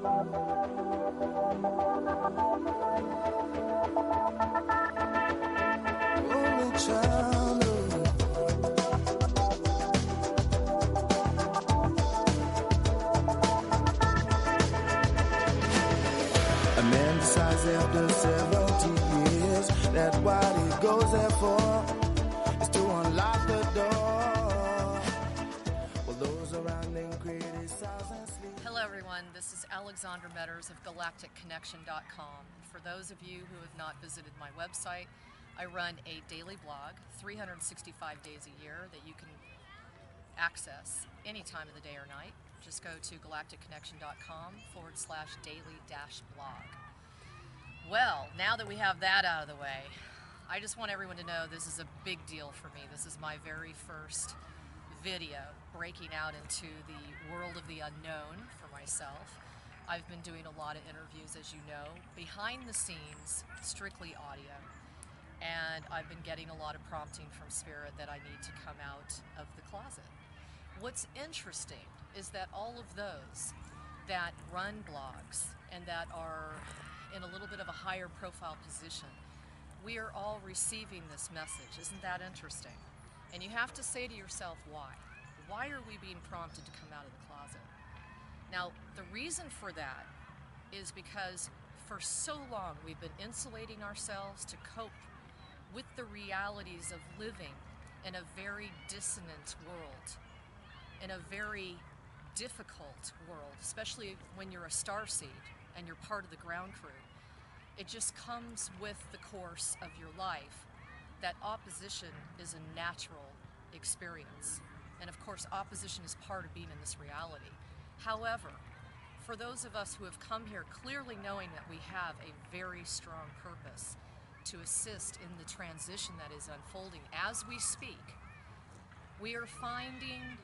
After 70 years, that what he goes there for is to unlock the door. Well, those around him criticize and sleep. Hello everyone, this is Alexandra Meadors of GalacticConnection.com. For those of you who have not visited my website, I run a daily blog 365 days a year that you can access any time of the day or night. Just go to GalacticConnection.com/daily-blog. Well, now that we have that out of the way, I just want everyone to know this is a big deal for me. This is my very first video breaking out into the world of the unknown for myself. I've been doing a lot of interviews, as you know, behind the scenes, strictly audio. And I've been getting a lot of prompting from Spirit that I need to come out of the closet. What's interesting is that all of those that run blogs and that are in a little bit of a higher profile position, we are all receiving this message. Isn't that interesting? And you have to say to yourself, why? Why are we being prompted to come out of the closet? Now, the reason for that is because for so long we've been insulating ourselves to cope with the realities of living in a very dissonant world, in a very difficult world, especially when you're a starseed and you're part of the ground crew. It just comes with the course of your life that opposition is a natural experience. And of course, opposition is part of being in this reality. However, for those of us who have come here clearly knowing that we have a very strong purpose to assist in the transition that is unfolding as we speak, we are finding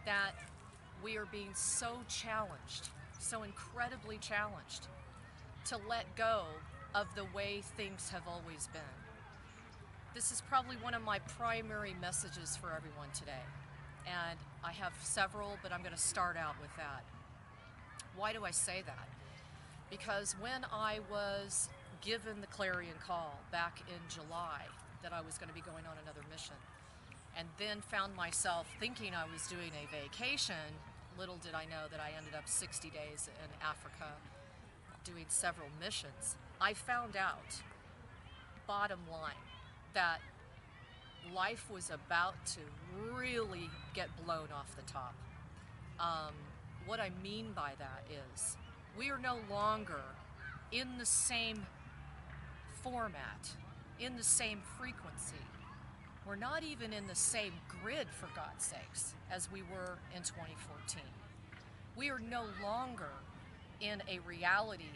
that we are being so challenged, so incredibly challenged, to let go of the way things have always been. This is probably one of my primary messages for everyone today. And I have several, but I'm going to start out with that. Why do I say that? Because when I was given the clarion call back in July that I was going to be going on another mission, and then found myself thinking I was doing a vacation, little did I know that I ended up 60 days in Africa doing several missions. I found out, bottom line, that life was about to really get blown off the top. What I mean by that is we are no longer in the same format, in the same frequency. We're not even in the same grid, for God's sakes, as we were in 2014. We are no longer in a reality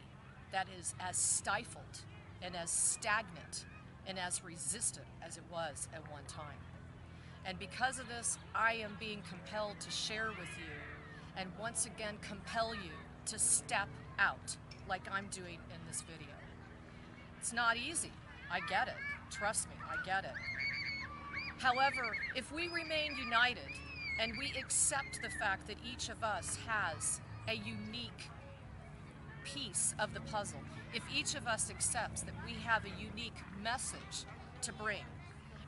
that is as stifled and as stagnant and as resistant as it was at one time. And because of this, I am being compelled to share with you and once again compel you to step out like I'm doing in this video. It's not easy. I get it. Trust me, I get it. However, if we remain united and we accept the fact that each of us has a unique piece of the puzzle, if each of us accepts that we have a unique message to bring,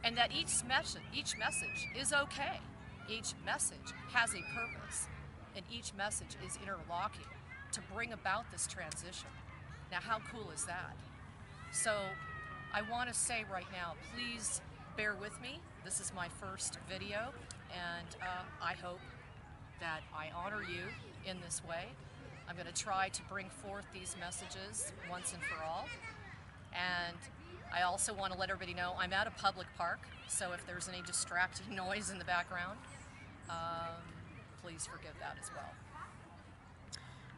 and that each message is okay, each message has a purpose, and each message is interlocking to bring about this transition. Now, how cool is that? So, I want to say right now, please bear with me. This is my first video, and I hope that I honor you in this way. I'm going to try to bring forth these messages once and for all. And I also want to let everybody know I'm at a public park, so if there's any distracting noise in the background, please forgive that as well.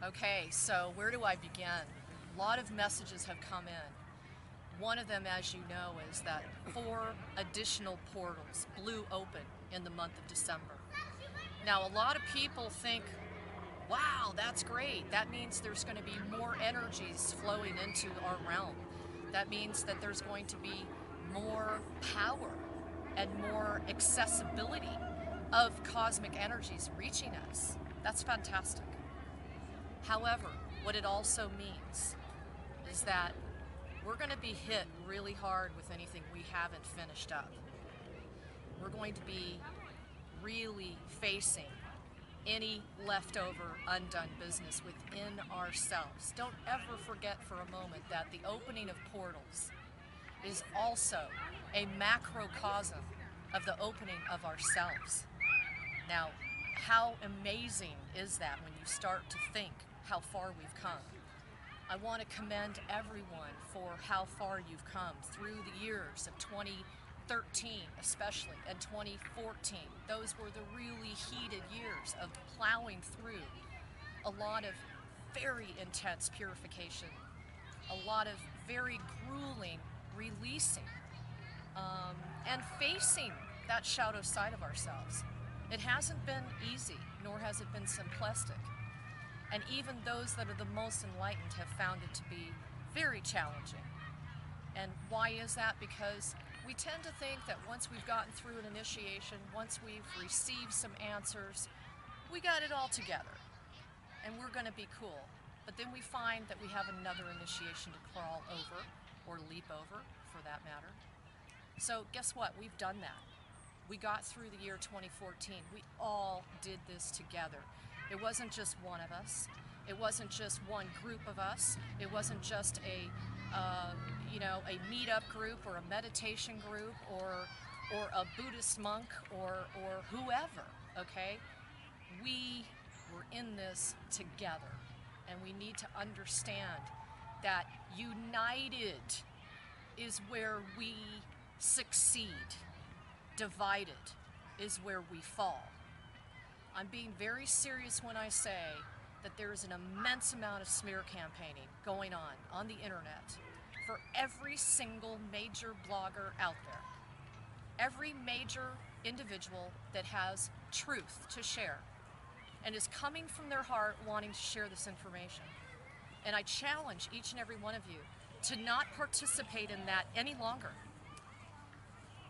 Okay, so where do I begin? A lot of messages have come in. One of them, as you know, is that 4 additional portals blew open in the month of December. Now, a lot of people think, wow, that's great. That means there's going to be more energies flowing into our realm. That means that there's going to be more power and more accessibility of cosmic energies reaching us. That's fantastic. However, What it also means is that we're going to be hit really hard with anything we haven't finished up. We're going to be really facing any leftover undone business within ourselves. Don't ever forget for a moment that the opening of portals is also a macrocosm of the opening of ourselves. Now, how amazing is that when you start to think how far we've come? I want to commend everyone for how far you've come through the years of 2013 especially, and 2014. Those were the really heated years of plowing through a lot of very intense purification, a lot of very grueling releasing, and facing that shadow side of ourselves. It hasn't been easy, nor has it been simplistic. And even those that are the most enlightened have found it to be very challenging. And why is that? Because we tend to think that once we've gotten through an initiation, once we've received some answers, we got it all together and we're going to be cool. But then we find that we have another initiation to crawl over, or leap over for that matter. So guess what? We've done that. We got through the year 2014. We all did this together. It wasn't just one of us. It wasn't just one group of us. It wasn't just a meetup group or a meditation group or a Buddhist monk or whoever, okay? We were in this together, and we need to understand that united is where we succeed. Divided is where we fall. I'm being very serious when I say that there is an immense amount of smear campaigning going on the internet for every single major blogger out there. Every major individual that has truth to share and is coming from their heart wanting to share this information. And I challenge each and every one of you to not participate in that any longer.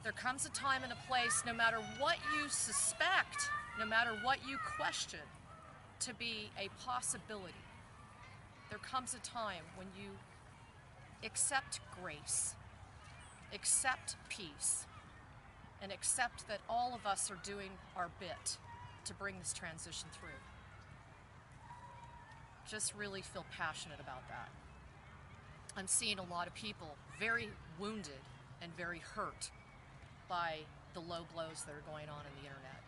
There comes a time and a place, no matter what you suspect, no matter what you question to be a possibility, there comes a time when you accept grace, accept peace, and accept that all of us are doing our bit to bring this transition through. Just really feel passionate about that. I'm seeing a lot of people very wounded and very hurt by the low blows that are going on in the internet.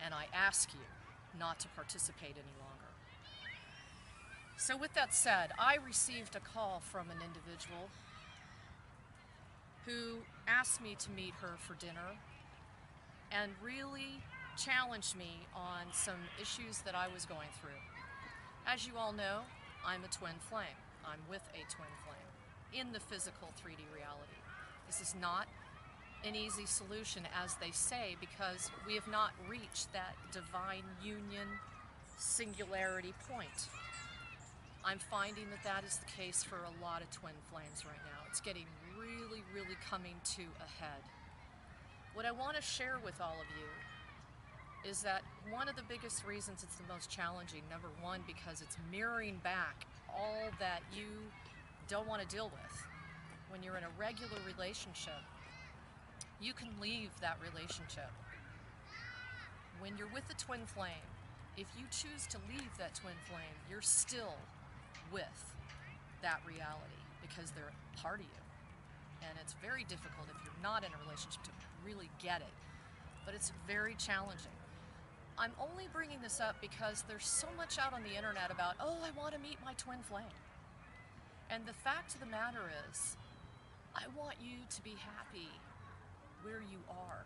And I ask you not to participate any longer. So with that said, I received a call from an individual who asked me to meet her for dinner and really challenged me on some issues that I was going through. As you all know, I'm a twin flame. I'm with a twin flame in the physical 3D reality. This is not an easy solution, as they say, because we have not reached that divine union singularity point. I'm finding that that is the case for a lot of twin flames right now. It's getting really, really coming to a head. What I want to share with all of you is that one of the biggest reasons it's the most challenging, number one, because it's mirroring back all that you don't want to deal with. When you're in a regular relationship, you can leave that relationship. When you're with a twin flame, if you choose to leave that twin flame, you're still with that reality because they're part of you. And it's very difficult if you're not in a relationship to really get it. But it's very challenging. I'm only bringing this up because there's so much out on the internet about, oh, I want to meet my twin flame. And the fact of the matter is, I want you to be happy where you are,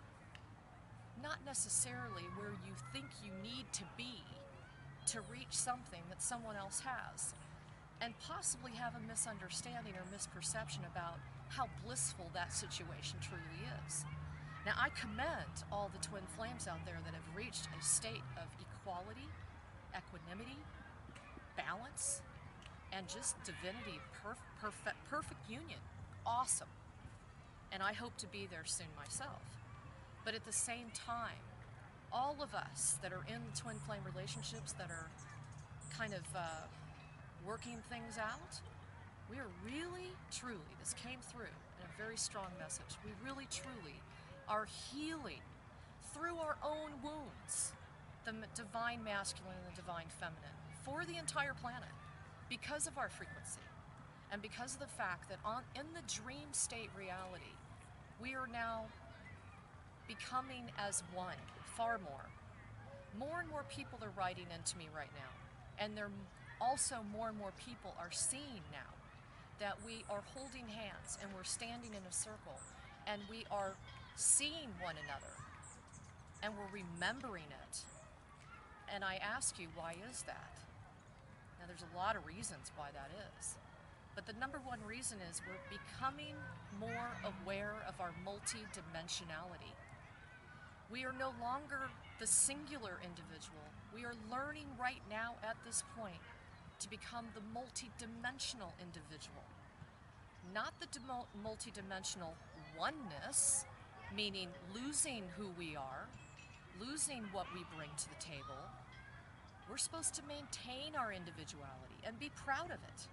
not necessarily where you think you need to be to reach something that someone else has, and possibly have a misunderstanding or misperception about how blissful that situation truly is. Now, I commend all the twin flames out there that have reached a state of equality, equanimity, balance, and just divinity, perfect union. Awesome. And I hope to be there soon myself. But at the same time, all of us that are in twin flame relationships that are kind of working things out. We are really, truly, this came through in a very strong message, we really, truly are healing through our own wounds, the divine masculine and the divine feminine, for the entire planet, because of our frequency, and because of the fact that in the dream state reality, we are now becoming as one, far more. More and more people are writing into me right now, and they're also more and more people are seeing now that we are holding hands and we're standing in a circle and we are seeing one another and we're remembering it. And I ask you, why is that? Now, there's a lot of reasons why that is. But the number one reason is we're becoming more aware of our multi-dimensionality. We are no longer the singular individual. We are learning right now at this point to become the multi-dimensional individual. Not the multi-dimensional oneness, meaning losing who we are, losing what we bring to the table. We're supposed to maintain our individuality and be proud of it,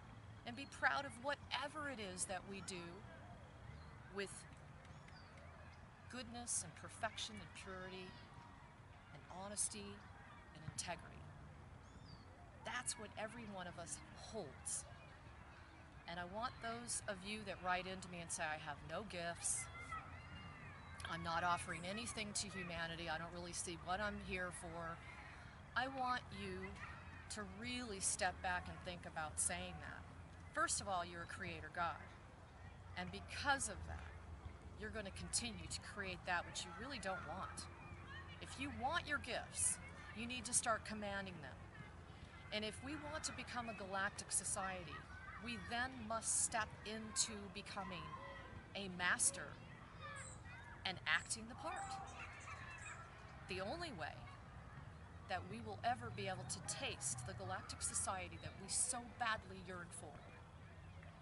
and be proud of whatever it is that we do with goodness and perfection and purity and honesty and integrity. That's what every one of us holds. And I want those of you that write into me and say, I have no gifts, I'm not offering anything to humanity, I don't really see what I'm here for. I want you to really step back and think about saying that. First of all, you're a creator God. And because of that, you're going to continue to create that which you really don't want. If you want your gifts, you need to start commanding them. And if we want to become a galactic society, we then must step into becoming a master and acting the part. The only way that we will ever be able to taste the galactic society that we so badly yearn for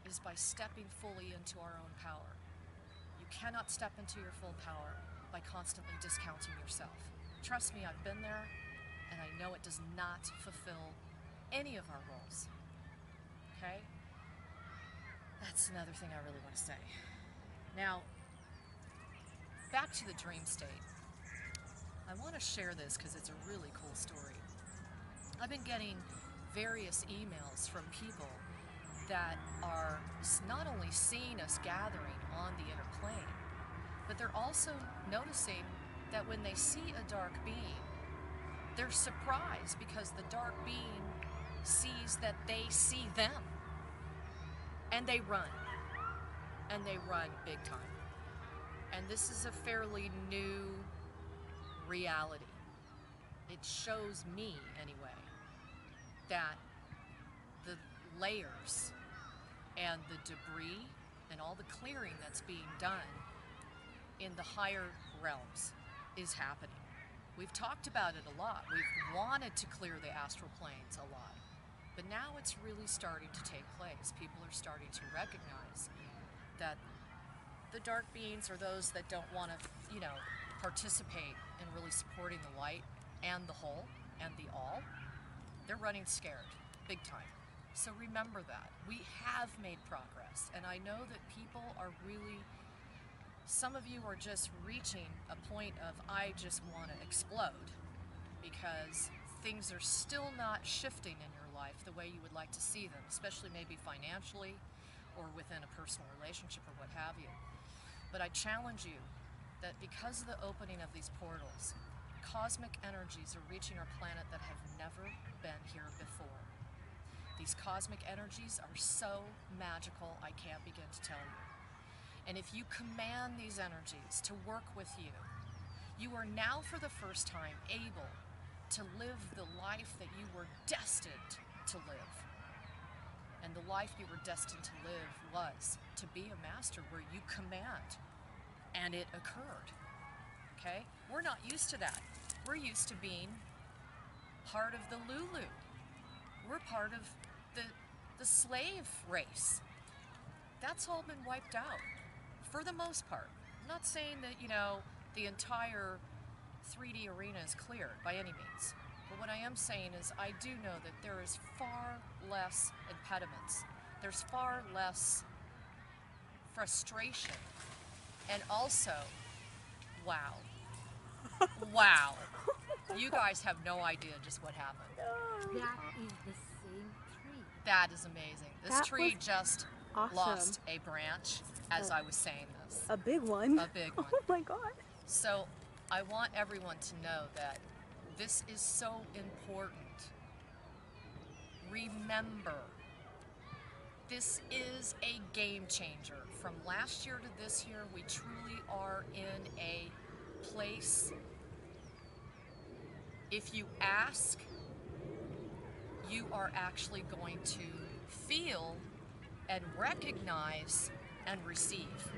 is by stepping fully into our own power. You cannot step into your full power by constantly discounting yourself. Trust me, I've been there, and I know it does not fulfill any of our roles. Okay? That's another thing I really want to say. Now, back to the dream state. I want to share this because it's a really cool story. I've been getting various emails from people that are not only seeing us gathering on the inner plane, but they're also noticing that when they see a dark being, they're surprised because the dark being sees that they see them. And they run. And they run big time. And this is a fairly new reality. It shows me, anyway, that the layers and the debris and all the clearing that's being done in the higher realms is happening. We've talked about it a lot. We've wanted to clear the astral planes a lot. But now it's really starting to take place. People are starting to recognize that the dark beings are those that don't want to, participate in really supporting the light and the whole and the all. They're running scared, big time. So remember that. We have made progress. And I know that people are really, some of you are just reaching a point of, I just want to explode, because things are still not shifting in your life the way you would like to see them, especially maybe financially or within a personal relationship or what have you. But I challenge you that because of the opening of these portals, cosmic energies are reaching our planet that have never been here before. These cosmic energies are so magical, I can't begin to tell you. And if you command these energies to work with you, you are now for the first time able to live the life that you were destined to live. And the life you were destined to live was to be a master where you command, and it occurred. Okay? We're not used to that. We're used to being part of the Lulu. We're part of the slave race. That's all been wiped out, for the most part. I'm not saying that, the entire 3D arena is cleared by any means. But what I am saying is I do know that there is far less impediments. There's far less frustration. And also, wow. Wow. You guys have no idea just what happened. That is the same tree. That is amazing. This That tree was just awesome. lost a branch as I was saying this. A big one. A big one. Oh my God. So I want everyone to know that this is so important. Remember, this is a game changer. From last year to this year, we truly are in a place. If you ask, you are actually going to feel and recognize and receive.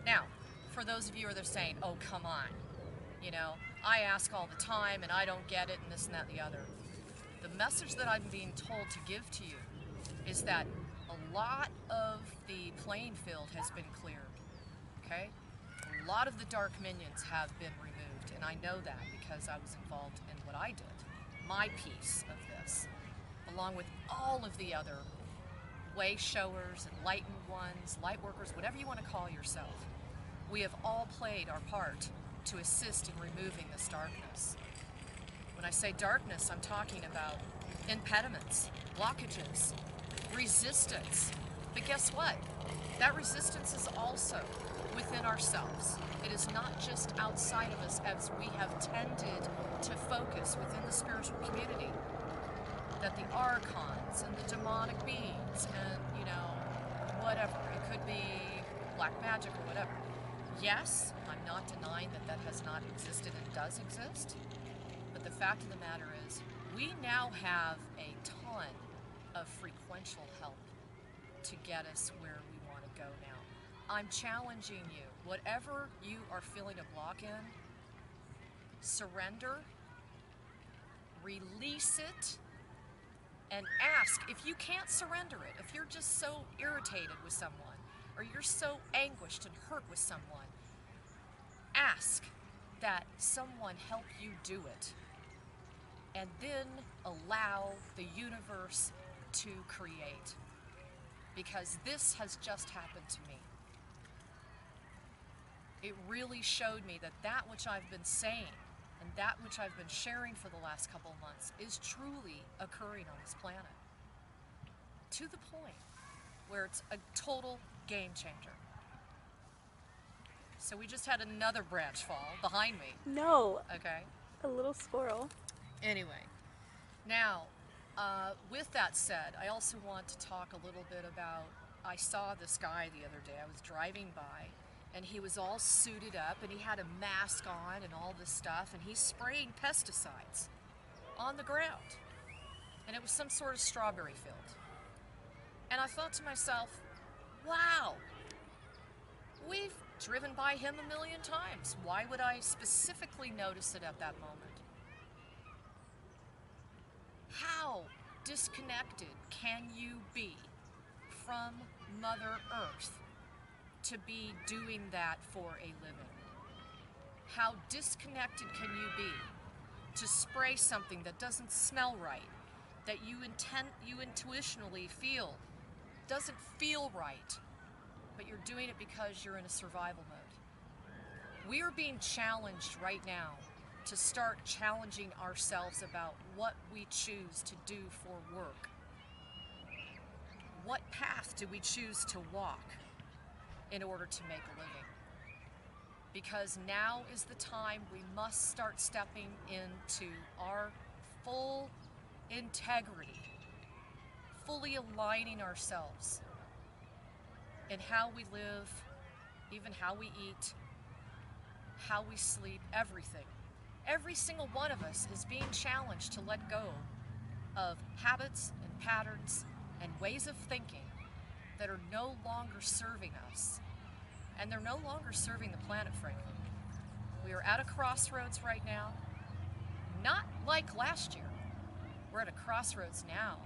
Now, for those of you who are saying, oh, come on, you know, I ask all the time and I don't get it and this and that and the other. The message that I'm being told to give to you is that a lot of the playing field has been cleared, okay? A lot of the dark minions have been removed, and I know that because I was involved in what I did, my piece of this, along with all of the other way showers, enlightened ones, light workers, whatever you want to call yourself. We have all played our part to assist in removing this darkness. When I say darkness, I'm talking about impediments, blockages, resistance. But guess what? That resistance is also within ourselves. It is not just outside of us as we have tended to focus within the spiritual community. That the archons and the demonic beings and, you know, whatever. It could be black magic or whatever. Yes, I'm not denying that that has not existed and does exist. But the fact of the matter is, we now have a ton of frequential help to get us where we want to go now. I'm challenging you. Whatever you are feeling a block in, surrender, release it, and ask. If you can't surrender it, if you're just so irritated with someone, or you're so anguished and hurt with someone, ask that someone help you do it. And then allow the universe to create. Because this has just happened to me. It really showed me that that which I've been saying and that which I've been sharing for the last couple of months is truly occurring on this planet. To the point where it's a total game changer. So we just had another branch fall behind me. No. Okay. A little squirrel. Anyway, now, with that said, I also want to talk a little bit about, I saw this guy the other day. I was driving by, and he was all suited up, and he had a mask on and all this stuff, and he's spraying pesticides on the ground. And it was some sort of strawberry field. And I thought to myself, wow, we've driven by him a million times. Why would I specifically notice it at that moment? How disconnected can you be from Mother Earth to be doing that for a living? How disconnected can you be to spray something that doesn't smell right, that you intuitionally feel doesn't feel right, but you're doing it because you're in a survival mode? We are being challenged right now to start challenging ourselves about what we choose to do for work. What path do we choose to walk in order to make a living? Because now is the time we must start stepping into our full integrity, fully aligning ourselves in how we live, even how we eat, how we sleep, everything. Every single one of us is being challenged to let go of habits and patterns and ways of thinking that are no longer serving us. And they're no longer serving the planet, frankly. We are at a crossroads right now, not like last year. We're at a crossroads now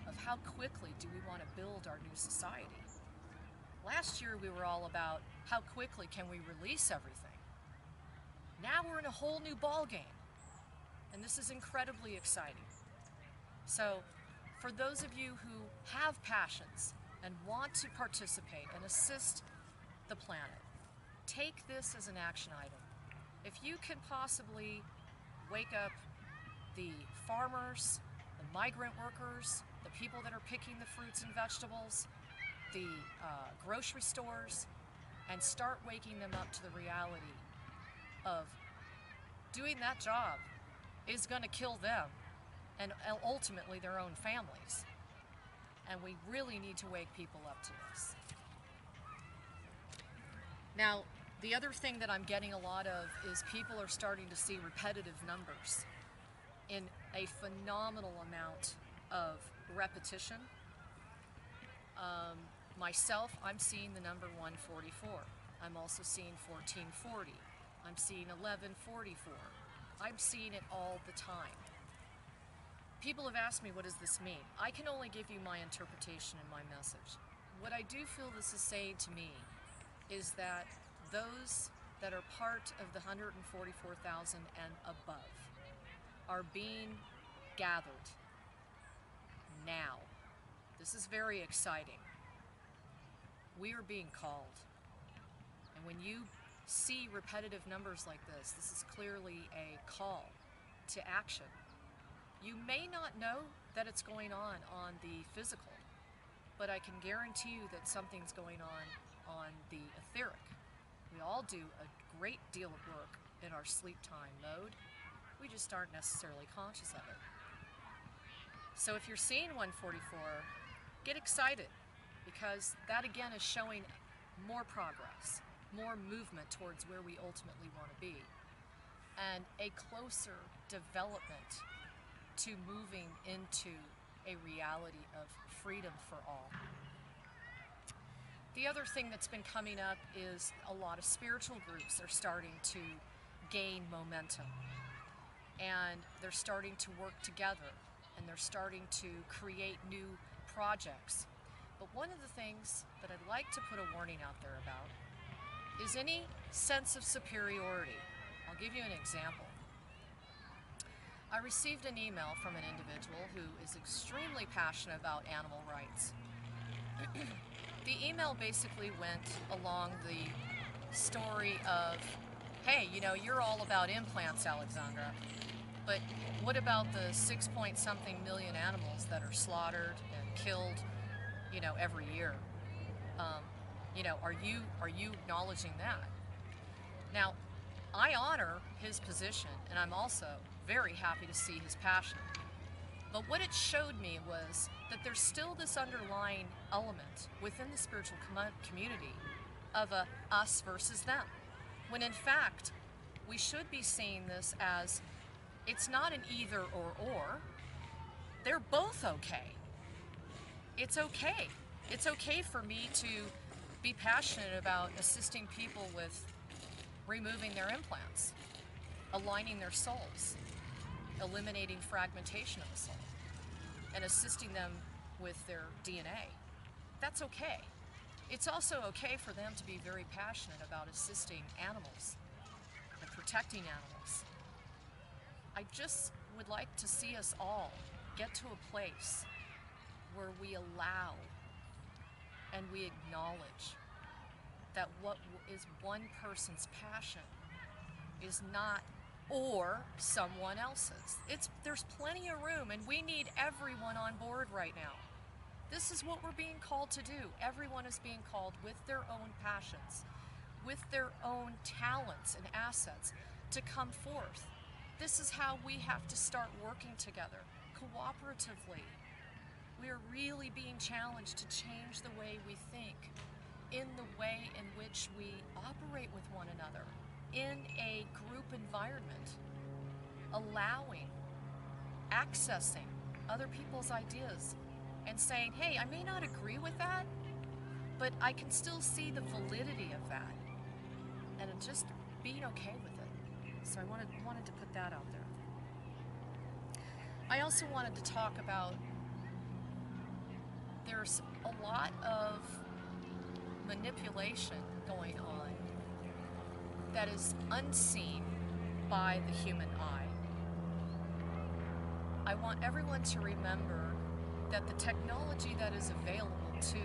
of how quickly do we want to build our new society. Last year we were all about how quickly can we release everything. Now we're in a whole new ball game. And this is incredibly exciting. So, for those of you who have passions and want to participate and assist the planet, take this as an action item. If you can possibly wake up the farmers, the migrant workers, the people that are picking the fruits and vegetables, the grocery stores, and start waking them up to the reality of doing that job is going to kill them and ultimately their own families. And we really need to wake people up to this. Now, the other thing that I'm getting a lot of is people are starting to see repetitive numbers in a phenomenal amount of repetition. Myself, I'm seeing the number 144. I'm also seeing 1440. I'm seeing 1144. I'm seeing it all the time. People have asked me, what does this mean? I can only give you my interpretation and my message. What I do feel this is saying to me is that those that are part of the 144,000 and above are being gathered now. This is very exciting. We are being called. And when you see repetitive numbers like this is clearly a call to action. You may not know that it's going on the physical, but I can guarantee you that something's going on the etheric. We all do a great deal of work in our sleep time mode. We just aren't necessarily conscious of it. So if you're seeing 144, get excited, because that again is showing more progress, more movement towards where we ultimately want to be, and a closer development to moving into a reality of freedom for all. The other thing that's been coming up is a lot of spiritual groups are starting to gain momentum, and they're starting to work together, and they're starting to create new projects. But one of the things that I'd like to put a warning out there about is any sense of superiority. I'll give you an example. I received an email from an individual who is extremely passionate about animal rights. The email basically went along the story of, hey, you know, you're all about implants, Alexandra, but what about the 6-point-something million animals that are slaughtered and killed, you know, every year? You know, are you acknowledging that? Now, I honor his position, and I'm also very happy to see his passion. But what it showed me was that there's still this underlying element within the spiritual community of a us versus them, when in fact we should be seeing this as it's not an either or. They're both okay. It's okay. It's okay for me to be passionate about assisting people with removing their implants, aligning their souls, eliminating fragmentation of the soul, and assisting them with their DNA. That's okay. It's also okay for them to be very passionate about assisting animals and protecting animals. I just would like to see us all get to a place where we allow and we acknowledge that what is one person's passion is not or someone else's. There's plenty of room, and we need everyone on board right now. This is what we're being called to do. Everyone is being called with their own passions, with their own talents and assets to come forth. This is how we have to start working together, cooperatively. We are really being challenged to change the way we think, in the way in which we operate with one another, in a group environment, allowing, accessing other people's ideas, and saying, hey, I may not agree with that, but I can still see the validity of that, and just being okay with it. So I wanted to put that out there. I also wanted to talk about, there's a lot of manipulation going on that is unseen by the human eye. I want everyone to remember that the technology that is available to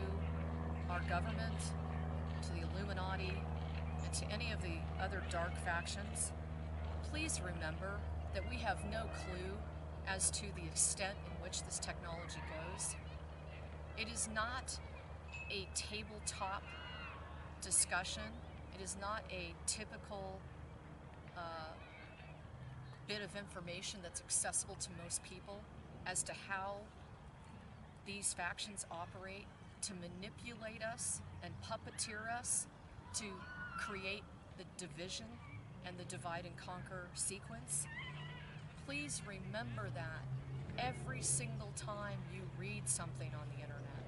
our government, to the Illuminati, and to any of the other dark factions, please remember that we have no clue as to the extent in which this technology goes. It is not a tabletop discussion. It is not a typical bit of information that's accessible to most people as to how these factions operate to manipulate us and puppeteer us to create the division and the divide and conquer sequence. Please remember that every single time you read something on the internet.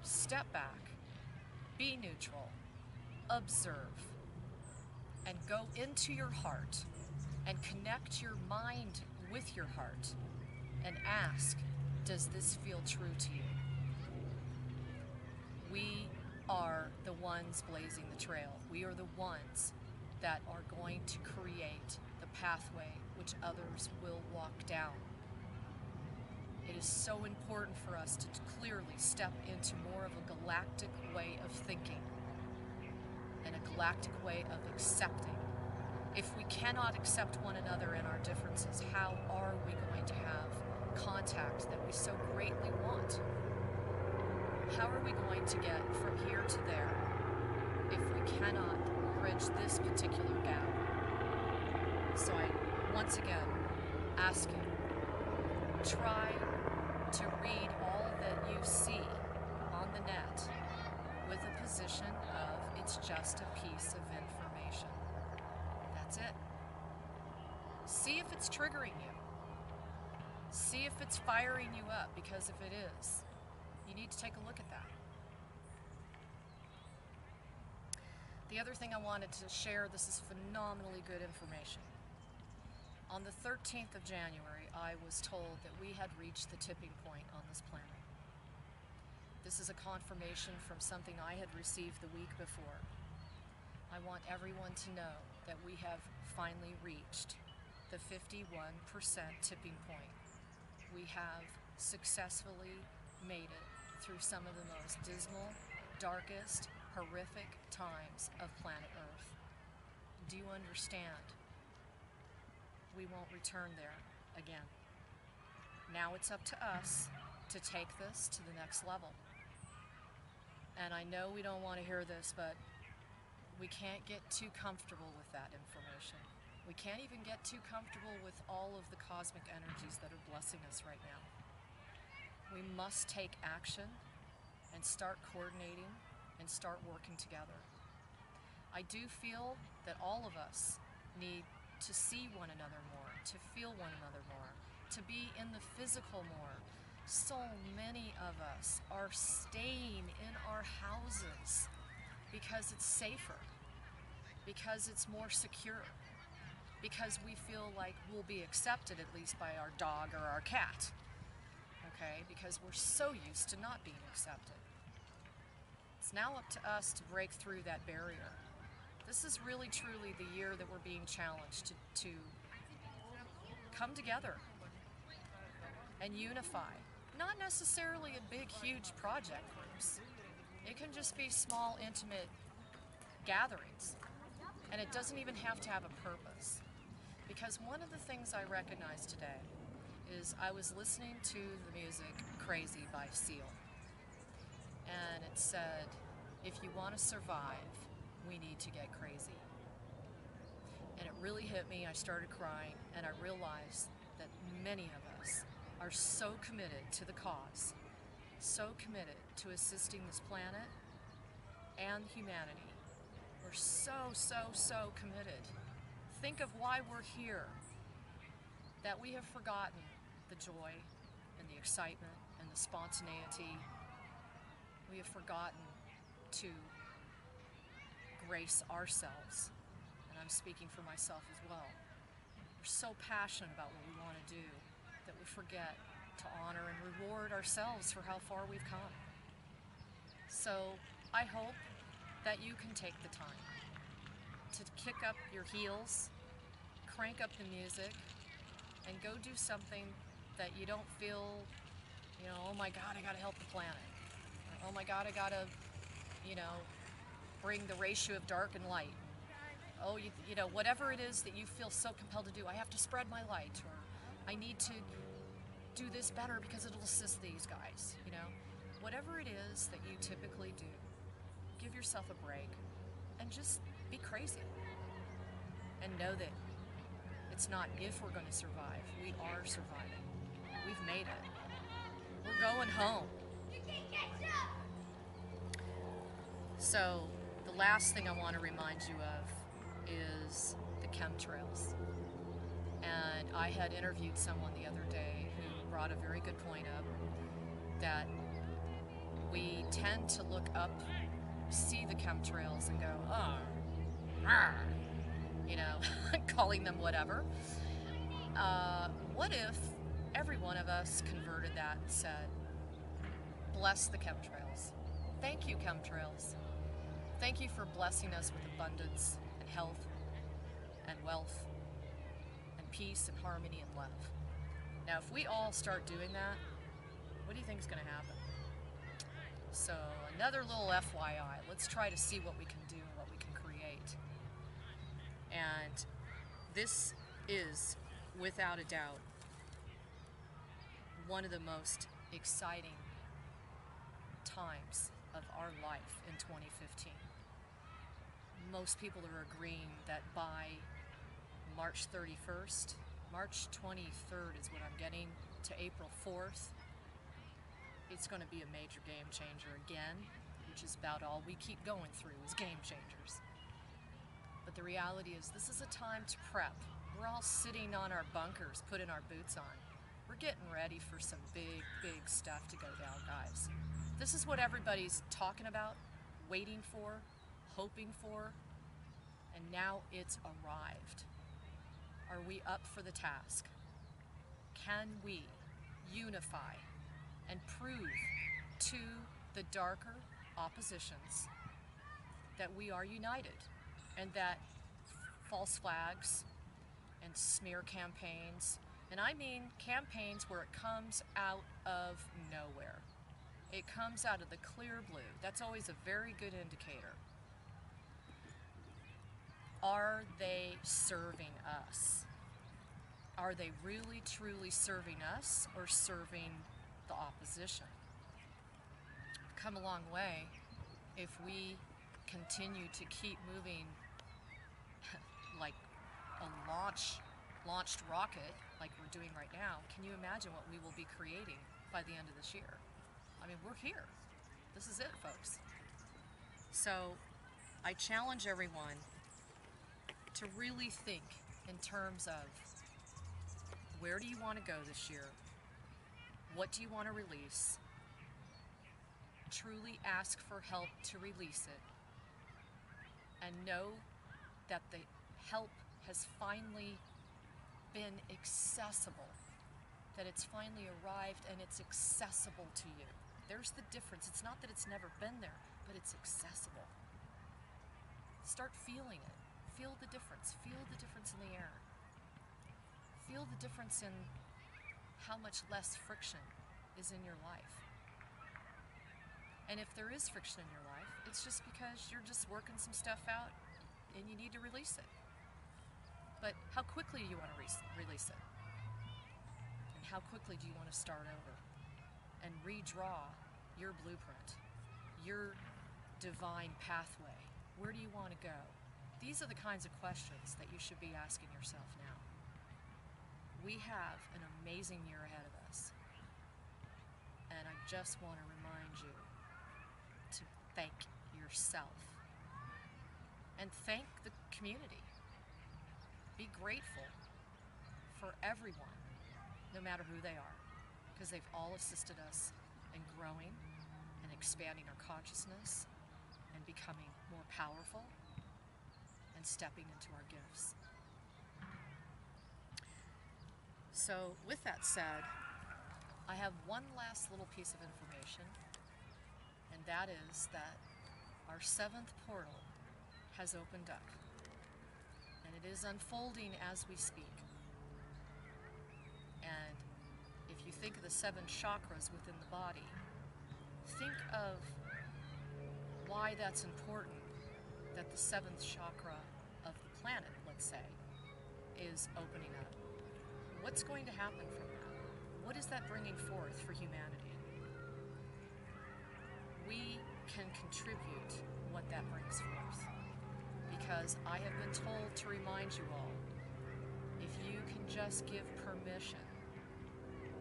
Step back, be neutral, observe, and go into your heart and connect your mind with your heart and ask, does this feel true to you? We are the ones blazing the trail. We are the ones that are going to create the pathway which others will walk down. It is so important for us to clearly step into more of a galactic way of thinking and a galactic way of accepting. If we cannot accept one another and our differences, how are we going to have contact that we so greatly want? How are we going to get from here to there if we cannot bridge this particular gap? So I, once again, ask you, try to read all that you see on the net with a position of it's just a piece of information. That's it. See if it's triggering you. See if it's firing you up, because if it is, you need to take a look at that. The other thing I wanted to share, this is phenomenally good information. On the 13th of January, I was told that we had reached the tipping point on this planet. This is a confirmation from something I had received the week before. I want everyone to know that we have finally reached the 51% tipping point. We have successfully made it through some of the most dismal, darkest, horrific times of planet Earth. Do you understand? We won't return there again. Now it's up to us to take this to the next level. And I know we don't want to hear this, but we can't get too comfortable with that information. We can't even get too comfortable with all of the cosmic energies that are blessing us right now. We must take action and start coordinating and start working together. I do feel that all of us need to see one another more, to feel one another more, to be in the physical more. So many of us are staying in our houses because it's safer, because it's more secure, because we feel like we'll be accepted at least by our dog or our cat, okay? Because we're so used to not being accepted. It's now up to us to break through that barrier. This is really truly the year that we're being challenged to come together and unify. Not necessarily in big, huge project groups. It can just be small, intimate gatherings. And it doesn't even have to have a purpose. Because one of the things I recognized today is I was listening to the music Crazy by Seal. And it said, if you want to survive, we need to get crazy. And it really hit me. I started crying, and I realized that many of us are so committed to the cause, so committed to assisting this planet and humanity. We're so committed. Think of why we're here, that we have forgotten the joy and the excitement and the spontaneity. We have forgotten to grace ourselves, and I'm speaking for myself as well. We're so passionate about what we want to do that we forget to honor and reward ourselves for how far we've come. So I hope that you can take the time to kick up your heels, crank up the music, and go do something that you don't feel, you know, oh my God, I gotta help the planet. Or, oh my God, I gotta, you know, bring the ratio of dark and light. Oh, you know, whatever it is that you feel so compelled to do, I have to spread my light, or I need to do this better because it'll assist these guys, you know. Whatever it is that you typically do, give yourself a break and just be crazy. And know that it's not if we're going to survive, we are surviving. We've made it. We're going home. So the last thing I want to remind you of is the chemtrails. And I had interviewed someone the other day who brought a very good point up, that we tend to look up, see the chemtrails and go, oh, you know, calling them whatever. What if every one of us converted that and said, bless the chemtrails. Thank you, chemtrails. Thank you for blessing us with abundance and health and wealth and peace and harmony and love. Now, if we all start doing that, what do you think is going to happen? So, another little FYI, let's try to see what we can do and what we can create. And this is, without a doubt, one of the most exciting times of our life in 2015. Most people are agreeing that by March 31st, March 23rd is what I'm getting, to April 4th, it's going to be a major game changer again, which is about all we keep going through is game changers. But the reality is this is a time to prep. We're all sitting on our bunkers, putting our boots on. We're getting ready for some big, big stuff to go down, guys. This is what everybody's talking about, waiting for, hoping for, and now it's arrived. Are we up for the task? Can we unify and prove to the darker oppositions that we are united, and that false flags and smear campaigns, and I mean campaigns where it comes out of nowhere. It comes out of the clear blue. That's always a very good indicator. Are they serving us? Are they really, truly serving us or serving the opposition? Come a long way if we continue to keep moving like a launched rocket like we're doing right now. Can you imagine what we will be creating by the end of this year? I mean, we're here. This is it, folks. So I challenge everyone to really think in terms of, where do you want to go this year? What do you want to release? Truly ask for help to release it. And know that the help has finally been accessible. That it's finally arrived and it's accessible to you. There's the difference. It's not that it's never been there, but it's accessible. Start feeling it. Feel the difference. Feel the difference in the air. Feel the difference in how much less friction is in your life. And if there is friction in your life, it's just because you're just working some stuff out and you need to release it. But how quickly do you want to release it? And how quickly do you want to start over and redraw your blueprint, your divine pathway? Where do you want to go? These are the kinds of questions that you should be asking yourself now. We have an amazing year ahead of us. And I just want to remind you to thank yourself and thank the community. Be grateful for everyone, no matter who they are, because they've all assisted us in growing and expanding our consciousness and becoming more powerful and stepping into our gifts. So with that said, I have one last little piece of information, and that is that our 7th portal has opened up, and it is unfolding as we speak. And think of the 7 chakras within the body, think of why that's important that the 7th chakra of the planet, let's say, is opening up. What's going to happen from that? What is that bringing forth for humanity? We can contribute what that brings forth, because I have been told to remind you all, if you can just give permission,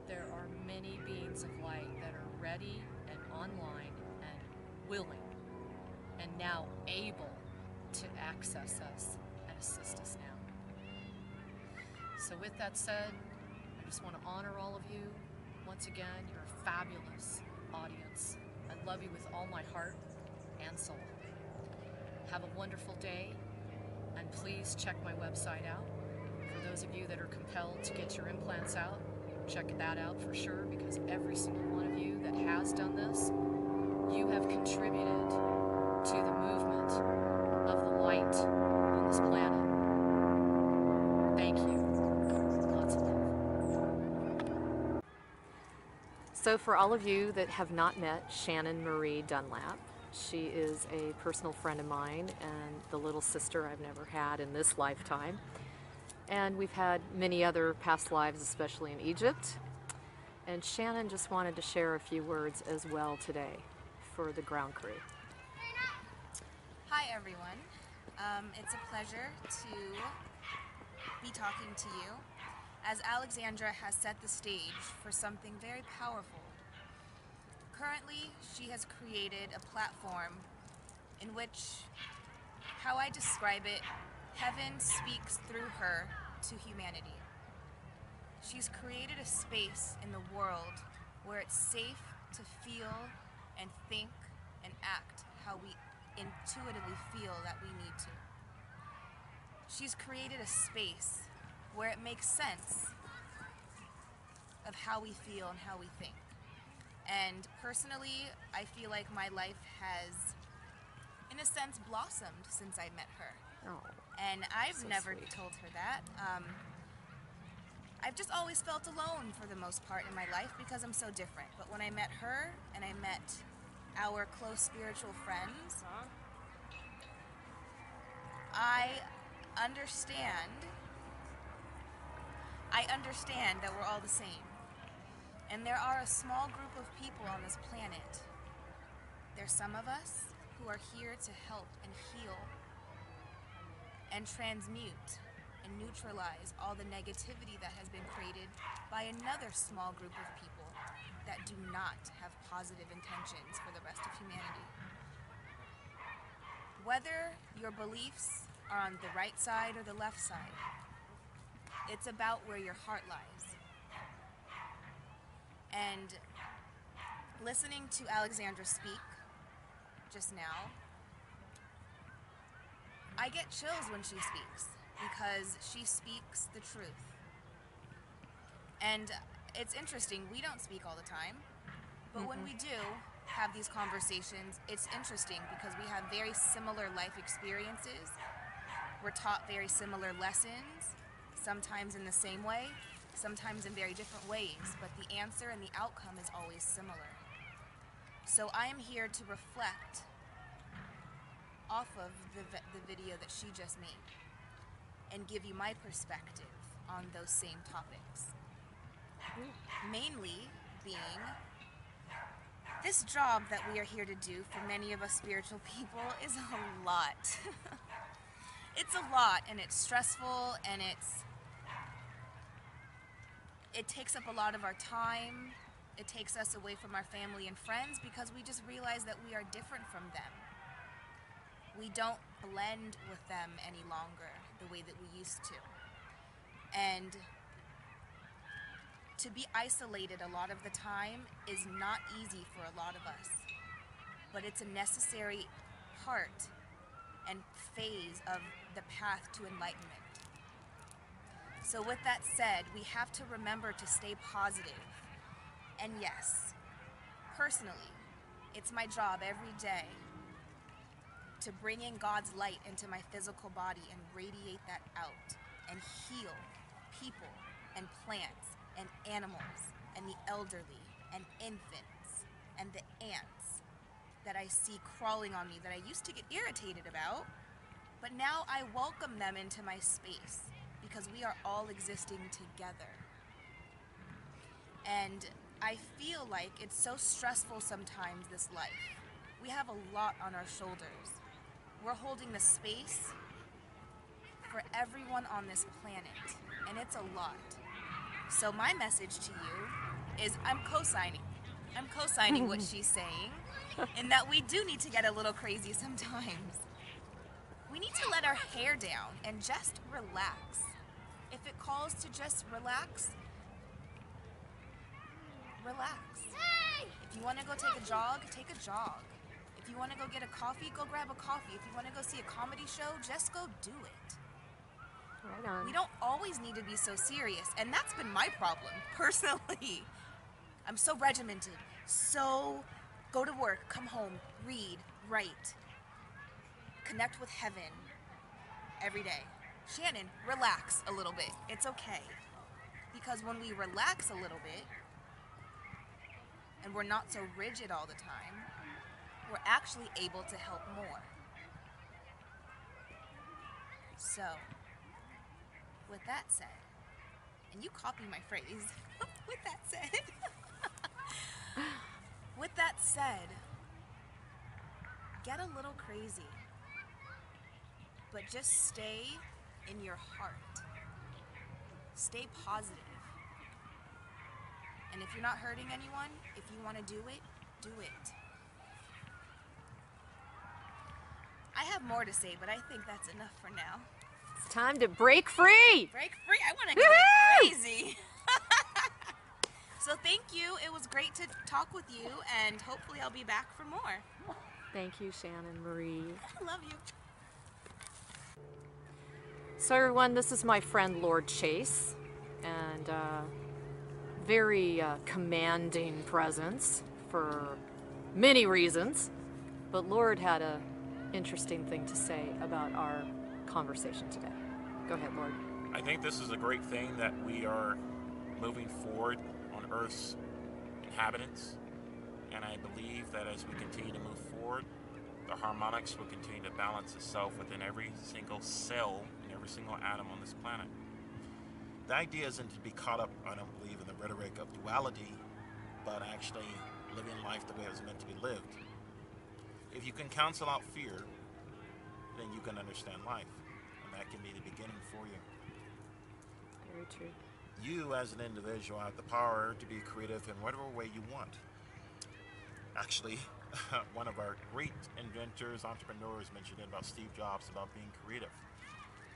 there are many beings of light that are ready and online and willing and now able to access us and assist us now. So with that said, I just want to honor all of you. Once again, you're a fabulous audience. I love you with all my heart and soul. Have a wonderful day, and please check my website out. For those of you that are compelled to get your implants out, check that out for sure, because every single one of you that has done this, you have contributed to the movement of the light on this planet. Thank you. Lots of love. So for all of you that have not met Shannan Marie Dunlap, she is a personal friend of mine and the little sister I've never had in this lifetime. And we've had many other past lives, especially in Egypt. And Shannan just wanted to share a few words as well today for the ground crew. Hi everyone. It's a pleasure to be talking to you, as Alexandra has set the stage for something very powerful. Currently, she has created a platform in which, how I describe it, heaven speaks through her to humanity. She's created a space in the world where it's safe to feel and think and act how we intuitively feel that we need to. She's created a space where it makes sense of how we feel and how we think. And personally, I feel like my life has, in a sense, blossomed since I met her. Oh, and I've so never sweet. told her that. I've just always felt alone for the most part in my life because I'm so different. But when I met her and I met our close spiritual friends, I understand that we're all the same. And there are a small group of people on this planet. There's some of us who are here to help and heal and transmute and neutralize all the negativity that has been created by another small group of people that do not have positive intentions for the rest of humanity. Whether your beliefs are on the right side or the left side, it's about where your heart lies. And listening to Alexandra speak just now, I get chills when she speaks because she speaks the truth. And it's interesting, we don't speak all the time, but when we do have these conversations, it's interesting because we have very similar life experiences. We're taught very similar lessons, sometimes in the same way, sometimes in very different ways, but the answer and the outcome is always similar. So I am here to reflect off of the video that she just made and give you my perspective on those same topics. Mainly being this job that we are here to do for many of us spiritual people is a lot. It's a lot, and it's stressful, and it takes up a lot of our time. It takes us away from our family and friends because we just realize that we are different from them. We don't blend with them any longer the way that we used to. And to be isolated a lot of the time is not easy for a lot of us, but it's a necessary part and phase of the path to enlightenment. So with that said, we have to remember to stay positive. And yes, personally, it's my job every day to bring in God's light into my physical body and radiate that out and heal people and plants and animals and the elderly and infants and the ants that I see crawling on me that I used to get irritated about, but now I welcome them into my space because we are all existing together. And I feel like it's so stressful sometimes, this life. We have a lot on our shoulders. We're holding the space for everyone on this planet, and it's a lot. So my message to you is I'm co-signing. I'm co-signing what she's saying, in that we do need to get a little crazy sometimes. We need to let our hair down and just relax. If it calls to just relax, relax. If you want to go take a jog, take a jog. If you want to go get a coffee, go grab a coffee. If you want to go see a comedy show, just go do it. Right on. We don't always need to be so serious, and that's been my problem, personally. I'm so regimented, so go to work, come home, read, write, connect with heaven every day. Shannan, relax a little bit. It's okay. Because when we relax a little bit, and we're not so rigid all the time, we're actually able to help more. So, with that said, and you copy my phrase, with that said, get a little crazy, but just stay in your heart. Stay positive. And if you're not hurting anyone, if you want to do it, do it. I have more to say, but I think that's enough for now. It's time to break free. Break free? I want to go crazy. So thank you. It was great to talk with you, and hopefully I'll be back for more. Thank you, Shannan Marie. I love you. So everyone, this is my friend Lorde Chaisse, and very commanding presence for many reasons, but Lorde had a interesting thing to say about our conversation today. Go ahead, Lorde. I think this is a great thing that we are moving forward on Earth's inhabitants, and I believe that as we continue to move forward, the harmonics will continue to balance itself within every single cell and every single atom on this planet. The idea isn't to be caught up, I don't believe, in the rhetoric of duality, but actually living life the way it was meant to be lived. If you can cancel out fear, then you can understand life, and that can be the beginning for you. Very true. You, as an individual, have the power to be creative in whatever way you want. Actually, one of our great inventors, entrepreneurs, mentioned it about Steve Jobs, about being creative.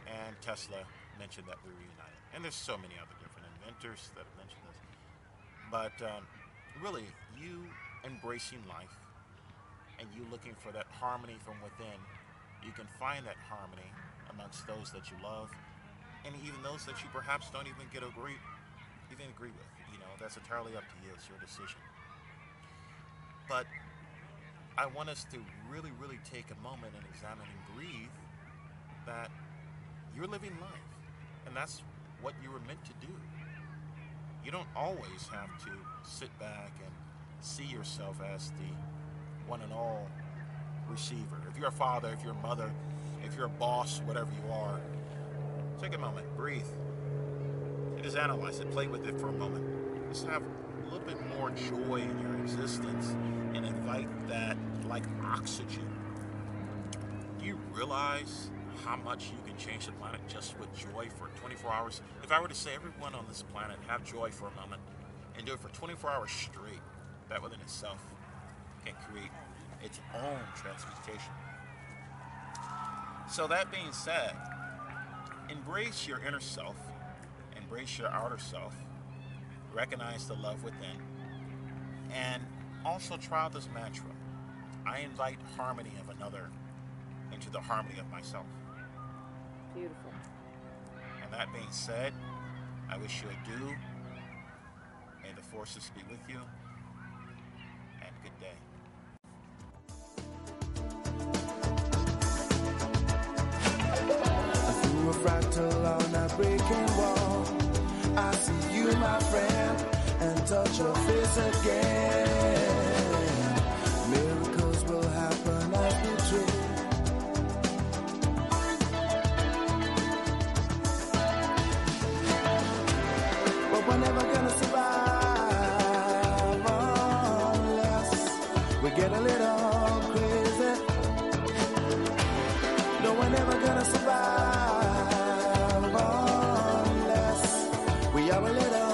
And Tesla mentioned that we were united. And there's so many other different inventors that have mentioned this. But really, you embracing life and you looking for that harmony from within, you can find that harmony amongst those that you love, and even those that you perhaps don't even agree with. You know, that's entirely up to you. It's your decision. But I want us to really, really take a moment and examine and breathe that you're living life, and that's what you were meant to do. You don't always have to sit back and see yourself as the one and all receiver. If you're a father, if you're a mother, if you're a boss, whatever you are, take a moment, breathe, and just analyze it, play with it for a moment. Just have a little bit more joy in your existence and invite that like oxygen. Do you realize how much you can change the planet just with joy for 24 hours? If I were to say everyone on this planet have joy for a moment and do it for 24 hours straight, that within itself can create its own transmutation. So that being said, embrace your inner self, embrace your outer self, recognize the love within, and also try out this mantra. I invite harmony of another into the harmony of myself. Beautiful. And that being said, I wish you adieu. May the forces be with you, and good day. Through a fractal on a breaking wall, I see you, my friend. and touch your face again. Miracles will happen as we dream. But we're never gonna survive unless we get a little crazy. No, we're never gonna survive unless we are a little